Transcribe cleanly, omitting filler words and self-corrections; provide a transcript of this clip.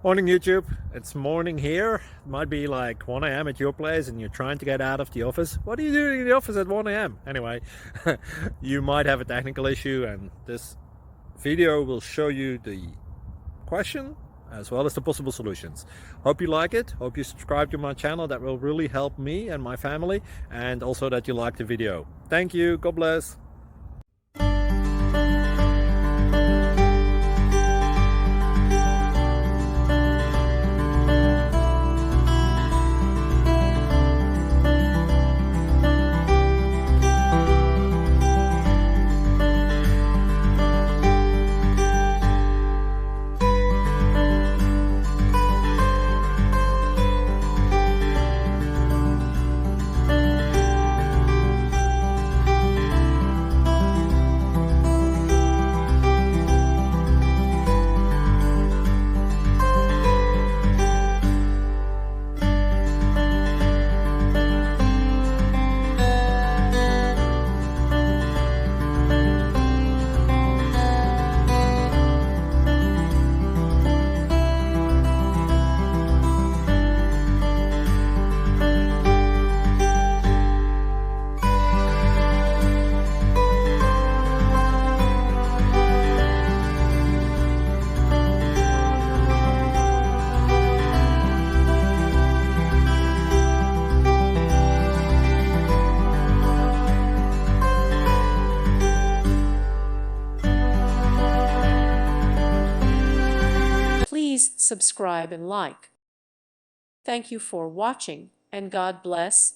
Morning YouTube, it's morning here. It might be like 1 a.m. at your place and you're trying to get out of the office. What are you doing in the office at 1 a.m.? Anyway, you might have a technical issue and this video will show you the question as well as the possible solutions. Hope you like it, hope you subscribe to my channel. That will really help me and my family, and also that you like the video. Thank you, God bless. Please subscribe and like. Thank you for watching, and God bless.